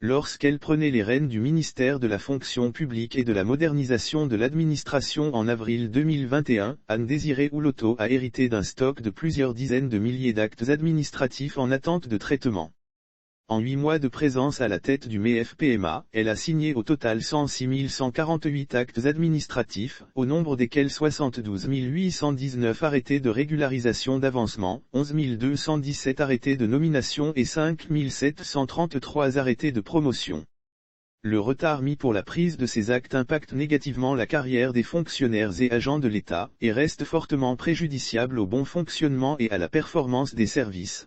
lorsqu'elle prenait les rênes du ministère de la fonction publique et de la modernisation de l'administration en avril 2021, Anne-Désirée Houloto a hérité d'un stock de plusieurs dizaines de milliers d'actes administratifs en attente de traitement. En 8 mois de présence à la tête du MEF-PMA, elle a signé au total 106 148 actes administratifs, au nombre desquels 72 819 arrêtés de régularisation d'avancement, 11 217 arrêtés de nomination et 5 733 arrêtés de promotion. Le retard mis pour la prise de ces actes impacte négativement la carrière des fonctionnaires et agents de l'État, et reste fortement préjudiciable au bon fonctionnement et à la performance des services.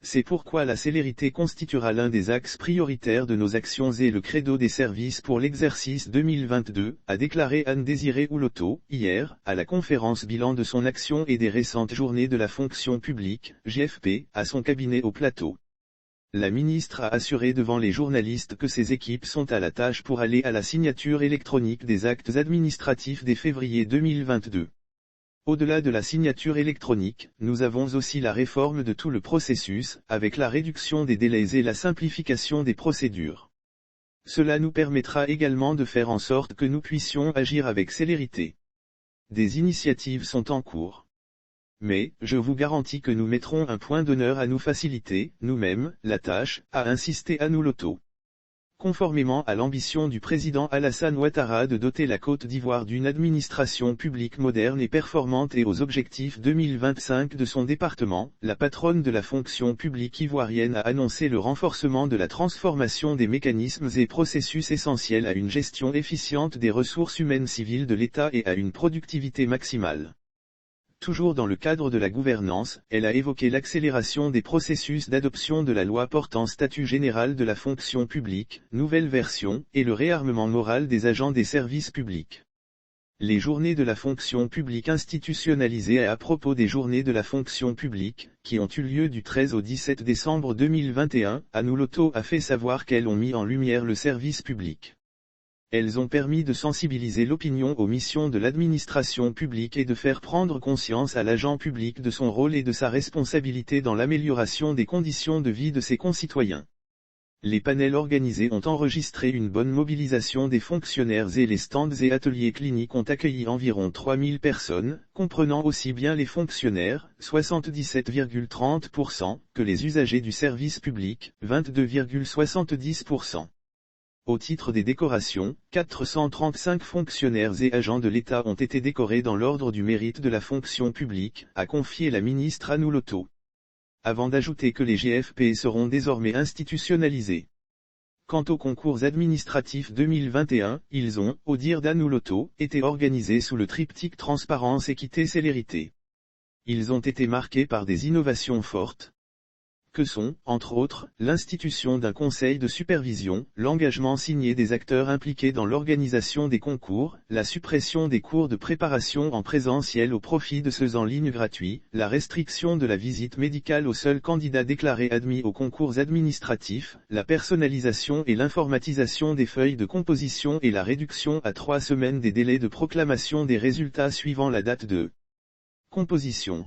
C'est pourquoi la célérité constituera l'un des axes prioritaires de nos actions et le credo des services pour l'exercice 2022, a déclaré Anne-Désirée Houloto, hier, à la conférence bilan de son action et des récentes journées de la fonction publique, JFP, à son cabinet au Plateau. La ministre a assuré devant les journalistes que ses équipes sont à la tâche pour aller à la signature électronique des actes administratifs dès février 2022. Au-delà de la signature électronique, nous avons aussi la réforme de tout le processus, avec la réduction des délais et la simplification des procédures. Cela nous permettra également de faire en sorte que nous puissions agir avec célérité. Des initiatives sont en cours. Mais, je vous garantis que nous mettrons un point d'honneur à nous faciliter, nous-mêmes, la tâche, a insisté Anne Houloto. Conformément à l'ambition du président Alassane Ouattara de doter la Côte d'Ivoire d'une administration publique moderne et performante et aux objectifs 2025 de son département, la patronne de la fonction publique ivoirienne a annoncé le renforcement de la transformation des mécanismes et processus essentiels à une gestion efficiente des ressources humaines civiles de l'État et à une productivité maximale. Toujours dans le cadre de la gouvernance, elle a évoqué l'accélération des processus d'adoption de la loi portant statut général de la fonction publique, nouvelle version, et le réarmement moral des agents des services publics. Les journées de la fonction publique institutionnalisées à propos des journées de la fonction publique, qui ont eu lieu du 13 au 17 décembre 2021, Anne Houloto a fait savoir qu'elles ont mis en lumière le service public. Elles ont permis de sensibiliser l'opinion aux missions de l'administration publique et de faire prendre conscience à l'agent public de son rôle et de sa responsabilité dans l'amélioration des conditions de vie de ses concitoyens. Les panels organisés ont enregistré une bonne mobilisation des fonctionnaires et les stands et ateliers cliniques ont accueilli environ 3000 personnes, comprenant aussi bien les fonctionnaires, 77,30%, que les usagers du service public, 22,70%. Au titre des décorations, 435 fonctionnaires et agents de l'État ont été décorés dans l'ordre du mérite de la fonction publique, a confié la ministre Anne Houloto. Avant d'ajouter que les GFP seront désormais institutionnalisés. Quant aux concours administratifs 2021, ils ont, au dire d'Anne Houloto, été organisés sous le triptyque transparence, équité, célérité. Ils ont été marqués par des innovations fortes, que sont, entre autres, l'institution d'un conseil de supervision, l'engagement signé des acteurs impliqués dans l'organisation des concours, la suppression des cours de préparation en présentiel au profit de ceux en ligne gratuits, la restriction de la visite médicale aux seuls candidats déclarés admis aux concours administratifs, la personnalisation et l'informatisation des feuilles de composition et la réduction à 3 semaines des délais de proclamation des résultats suivant la date de composition.